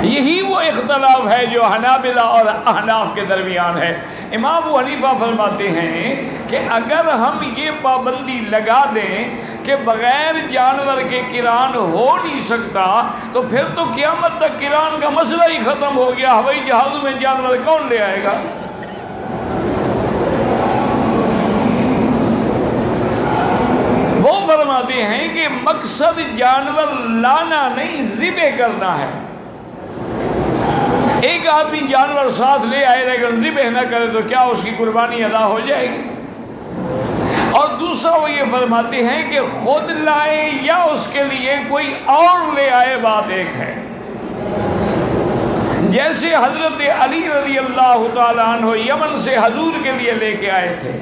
یہی وہ اختلاف ہے جو حنابلہ اور احناف کے درمیان ہے۔ امام ابو حنیفہ فرماتے ہیں کہ اگر ہم یہ پابندی لگا دیں کہ بغیر جانور کے قران ہو نہیں سکتا تو پھر تو قیامت تک قران کا مسئلہ ہی ختم ہو گیا، ہوائی جہازوں میں جانور کون لے آئے گا؟ وہ فرماتے ہیں کہ مقصد جانور لانا نہیں، ذبح کرنا ہے۔ ایک آدمی جانور ساتھ لے آئے لیکن ذبح نہ کرے تو کیا اس کی قربانی ادا ہو جائے گی؟ اور دوسرا وہ یہ فرماتے ہیں کہ خود لائے یا اس کے لیے کوئی اور لے آئے، بات ایک ہے۔ جیسے حضرت علی رضی اللہ تعالیٰ عنہ یمن سے حضور کے لیے لے کے آئے تھے،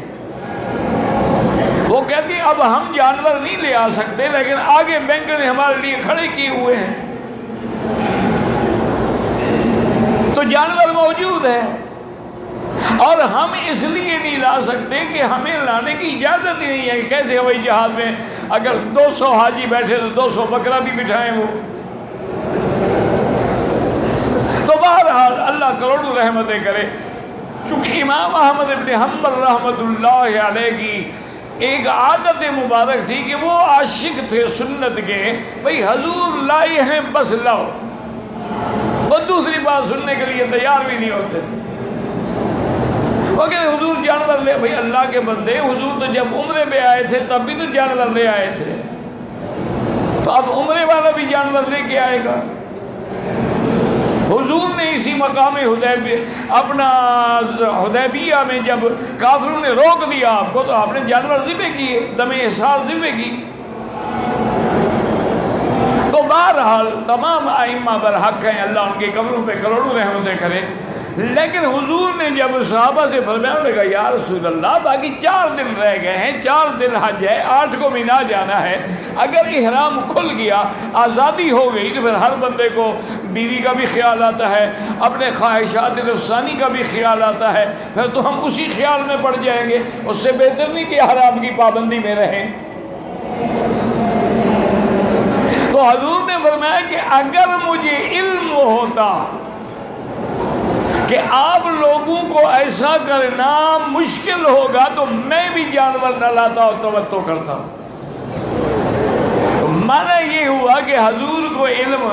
وہ کہتے ہیں اب ہم جانور نہیں لے آ سکتے لیکن آگے بینک نے ہمارے لیے کھڑے کیے ہوئے ہیں تو جانور موجود ہے، اور ہم اس لیے نہیں لا سکتے کہ ہمیں لانے کی اجازت ہی نہیں ہے۔ کیسے ہوائی جہاز میں اگر 200 حاجی بیٹھے تو 200 بکرا بھی بٹھائیں وہ؟ تو بہرحال اللہ کروڑوں رحمتیں کرے، چونکہ امام احمد بن حنبل رحمۃ اللہ علیہ کی ایک عادت مبارک تھی کہ وہ عاشق تھے سنت کے، بھئی حضور لائے ہیں بس لاؤ، وہ دوسری بات سننے کے لیے تیار بھی نہیں ہوتے تھے۔ وہ کہتے حضور جانور لے، بھئی اللہ کے بندے، حضور تو جب عمرے پہ آئے تھے تب بھی تو جانور لے آئے تھے، تو اب عمرے والا بھی جانور لے کے آئے گا؟ حضور نے اسی مقام حدیبیہ میں جب کافروں نے روک دیا آپ کو تو آپ نے جانور ذبح کیے، دم احساس ذبح کی۔ تو بہرحال تمام ائمہ برحق ہیں، اللہ ان کی قبروں پہ کروڑوں رحمتیں کرے، لیکن حضور نے جب صحابہ سے فرمایا، انہوں نے کہا یا رسول اللہ باقی 4 دن رہ گئے ہیں، 4 دن حج ہے، 8 کو مینا جانا ہے، اگر احرام کھل گیا، آزادی ہو گئی تو پھر ہر بندے کو بیوی کا بھی خیال آتا ہے، اپنے خواہشات نفسانی کا بھی خیال آتا ہے، پھر تو ہم اسی خیال میں پڑ جائیں گے، اس سے بہتر نہیں کہ حرام کی پابندی میں رہیں۔ تو حضور نے فرمایا کہ اگر مجھے علم ہوتا کہ آپ لوگوں کو ایسا کرنا مشکل ہوگا تو میں بھی جانور نہ لاتا اور تمتع کرتا۔ تو معنی یہ ہوا کہ حضور کو علم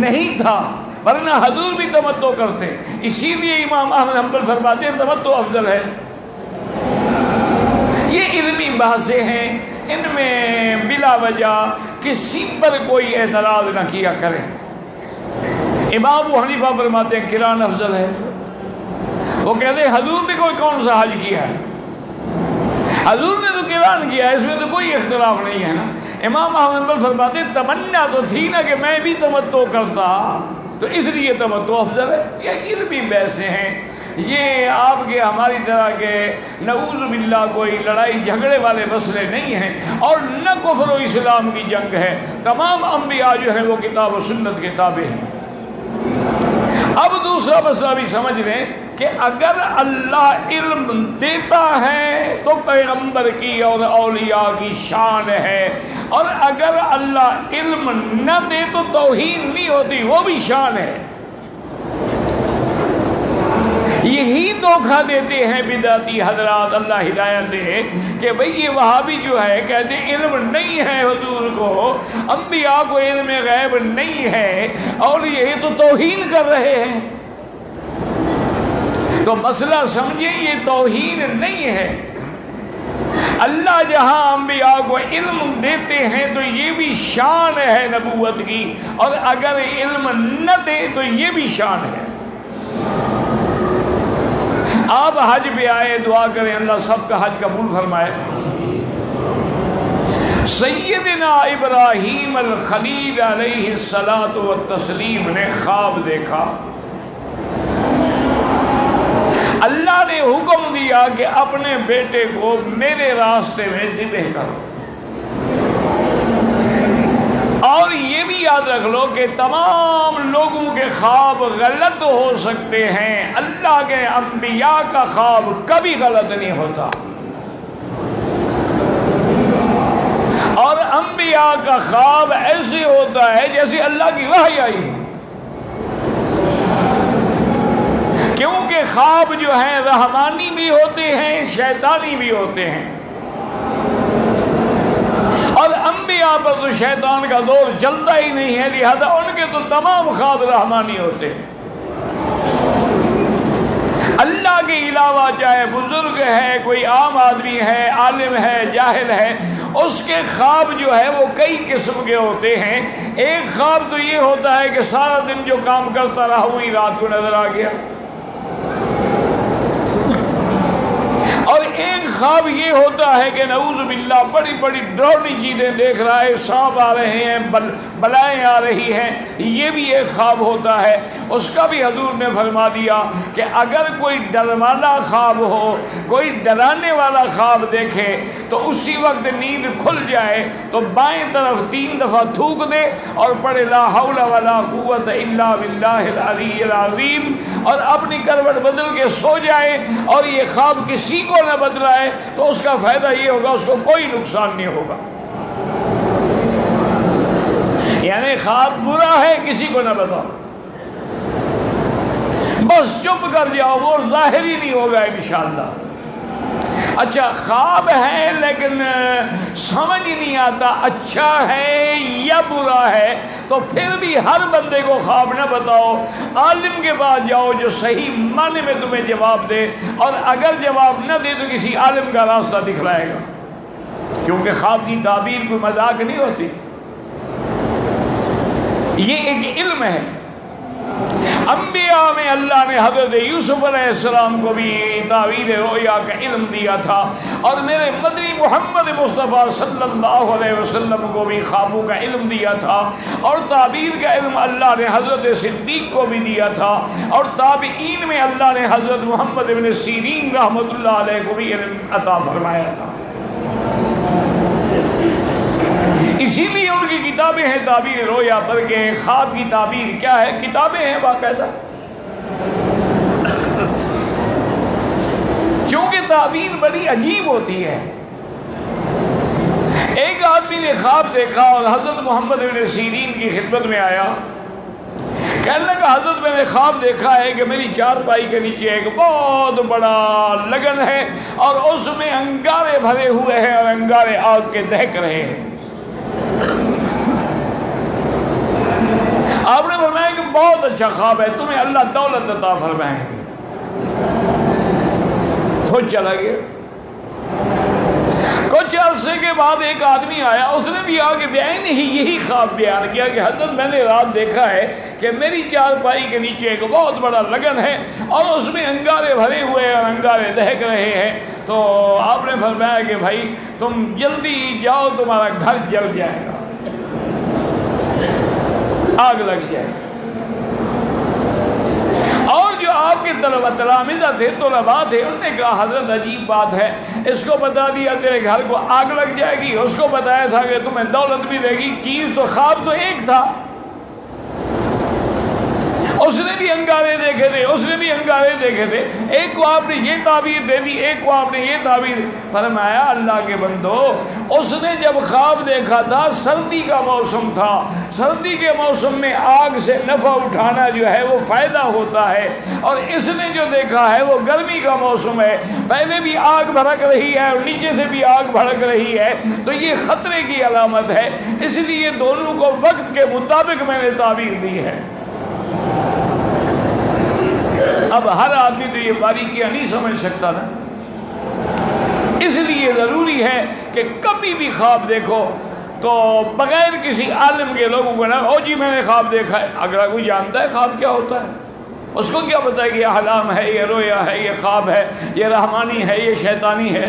نہیں تھا، ورنہ حضور بھی تمتع کرتے، اسی لیے امام احمد حنبل فرماتے ہیں تمتع افضل ہے۔ یہ علمی بحثیں ہیں، ان میں بلا وجہ کسی پر کوئی اعتراض نہ کیا کریں۔ امام ابو حنیفہ فرماتے ہیں قران افضل ہے، وہ کہتے ہیں حضور نے کوئی کون سا حج کیا ہے؟ حضور نے تو قران کیا ہے، اس میں تو کوئی اختلاف نہیں ہے نا۔ امام احمد حنبل فرماتے ہیں تمنا تو تھی نا کہ میں بھی تمتع کرتا، تو اس لیے تمتع افضل ہے۔ یہ علمی بحثیں ہیں، یہ آپ کے ہماری طرح کے نعوذ باللہ کوئی لڑائی جھگڑے والے مسئلے نہیں ہیں، اور نہ کفر و اسلام کی جنگ ہے۔ تمام انبیاء جو ہیں وہ کتاب و سنت کے تابع ہیں۔ اب دوسرا مسئلہ بھی سمجھ لیں کہ اگر اللہ علم دیتا ہے تو پیغمبر کی اور اولیاء کی شان ہے، اور اگر اللہ علم نہ دے تو توہین نہیں ہوتی، وہ بھی شان ہے۔ یہی دھوکہ دیتے ہیں بدعتی حضرات، اللہ ہدایت دے، کہ بھئی یہ وہابی جو ہے کہتے ہیں علم نہیں ہے حضور کو، انبیاء کو علم غیب نہیں ہے، اور یہ تو توہین کر رہے ہیں۔ تو مسئلہ سمجھیں، یہ توہین نہیں ہے۔ اللہ جہاں انبیاء کو علم دیتے ہیں تو یہ بھی شان ہے نبوت کی، اور اگر علم نہ دے تو یہ بھی شان ہے۔ آپ حج پہ آئے، دعا کریں اللہ سب کا حج قبول فرمائے۔ سیدنا ابراہیم الخلیل علیہ الصلاۃ والتسلیم نے خواب دیکھا، اللہ نے حکم دیا کہ اپنے بیٹے کو میرے راستے میں ذبح کرو۔ اور یہ بھی یاد رکھ لو کہ تمام لوگوں کے خواب غلط ہو سکتے ہیں، اللہ کے انبیاء کا خواب کبھی غلط نہیں ہوتا، اور انبیاء کا خواب ایسے ہوتا ہے جیسے اللہ کی وحی آئی۔ کیونکہ خواب جو ہیں رحمانی بھی ہوتے ہیں شیطانی بھی ہوتے ہیں، اور انبیاء پر تو شیطان کا دور چلتا ہی نہیں ہے، لہذا ان کے تو تمام خواب رحمانی ہوتے ہیں۔ اللہ کے علاوہ چاہے بزرگ ہے، کوئی عام آدمی ہے، عالم ہے، جاہل ہے، اس کے خواب جو ہے وہ کئی قسم کے ہوتے ہیں۔ ایک خواب تو یہ ہوتا ہے کہ سارا دن جو کام کرتا رہا وہی رات کو نظر آ گیا، اور ایک خواب یہ ہوتا ہے کہ نعوذ باللہ بڑی بڑی ڈراؤنی چیزیں دیکھ رہا ہے، سانپ آ رہے ہیں، بلائیں آ رہی ہیں، یہ بھی ایک خواب ہوتا ہے۔ اس کا بھی حضور نے فرما دیا کہ اگر کوئی ڈروانا خواب ہو، کوئی ڈرانے والا خواب دیکھے تو اسی وقت نیند کھل جائے تو بائیں طرف 3 دفعہ تھوک دے اور پڑھے لا حول ولا قوت الا باللہ العلی العظیم، اور اپنی کروٹ بدل کے سو جائے، اور یہ خواب کسی کو نہ بدلائے تو اس کا فائدہ یہ ہوگا اس کو کوئی نقصان نہیں ہوگا۔ یعنی خواب برا ہے کسی کو نہ بتاؤ، بس چپ کر جاؤ، وہ ظاہر ہی نہیں ہوگا انشاءاللہ۔ اچھا خواب ہے لیکن سمجھ نہیں آتا اچھا ہے یا برا ہے، تو پھر بھی ہر بندے کو خواب نہ بتاؤ، عالم کے پاس جاؤ جو صحیح معنی میں تمہیں جواب دے، اور اگر جواب نہ دے تو کسی عالم کا راستہ دکھلائے گا، کیونکہ خواب کی تعبیر کوئی مذاق نہیں ہوتی، یہ ایک علم ہے۔ انبیاء میں اللہ نے حضرت یوسف علیہ السلام کو بھی تعبیر رؤیا کا علم دیا تھا، اور میرے مدنی محمد مصطفیٰ صلی اللہ علیہ وسلم کو بھی خوابوں کا علم دیا تھا، اور تعبیر کا علم اللہ نے حضرت صدیق کو بھی دیا تھا، اور تابعین میں اللہ نے حضرت محمد بن سیرین رحمۃ اللہ علیہ کو بھی علم عطا فرمایا تھا۔ اسی لیے ان کی کتابیں ہیں تعبیر رویا پر، کہ خواب کی تعبیر کیا ہے، کتابیں ہیں باقاعدہ، کیونکہ تعبیر بڑی عجیب ہوتی ہے۔ ایک آدمی نے خواب دیکھا اور حضرت محمد بن سیرین کی خدمت میں آیا، کہنے لگا حضرت میں نے خواب دیکھا ہے کہ میری چارپائی کے نیچے ایک بہت بڑا لگن ہے، اور اس میں انگارے بھرے ہوئے ہیں، اور انگارے آگ کے دہک رہے ہیں۔ آپ نے فرمایا کہ بہت اچھا خواب ہے، تمہیں اللہ دولت عطا فرمائیں گے۔ خود چلا گیا۔ کچھ عرصے کے بعد ایک آدمی آیا، اس نے بھی آگے بیان ہی یہی خواب بیان کیا کہ حضرت میں نے رات دیکھا ہے کہ میری چارپائی کے نیچے ایک بہت بڑا لگن ہے، اور اس میں انگارے بھرے ہوئے ہیں اور انگارے دہک رہے ہیں۔ تو آپ نے فرمایا کہ بھائی تم جلدی جاؤ، تمہارا گھر جل جائے گا، آگ لگ جائے۔ اور جو آپ کے تلامذہ تھے، طلباء تھے، انہوں نے کہا حضرت عجیب بات ہے، اس کو بتا دیا تیرے گھر کو آگ لگ جائے گی، اس کو بتایا تھا کہ تمہیں دولت بھی دے گی، چیز تو خواب تو ایک تھا، اس نے بھی انگارے دیکھے تھے، اس نے بھی انگارے دیکھے تھے، ایک کو آپ نے یہ تعبیر دے دی، ایک کو آپ نے یہ تعبیر۔ فرمایا اللہ کے بندو، اس نے جب خواب دیکھا تھا سردی کا موسم تھا، سردی کے موسم میں آگ سے نفع اٹھانا جو ہے وہ فائدہ ہوتا ہے، اور اس نے جو دیکھا ہے وہ گرمی کا موسم ہے، پہلے بھی آگ بھڑک رہی ہے اور نیچے سے بھی آگ بھڑک رہی ہے، تو یہ خطرے کی علامت ہے، اس لیے دونوں کو وقت کے مطابق میں نے تعبیر دی ہے۔ اب ہر آدمی تو یہ باریکیاں نہیں سمجھ سکتا نا، اس لیے ضروری ہے کہ کبھی بھی خواب دیکھو تو بغیر کسی عالم کے لوگوں کو نہ او جی میں نے خواب دیکھا ہے۔ اگر کوئی جانتا ہے خواب کیا ہوتا ہے، اس کو کیا پتا ہے کہ یہ احلام ہے، یہ رویا ہے، یہ خواب ہے، یہ رحمانی ہے، یہ شیطانی ہے؟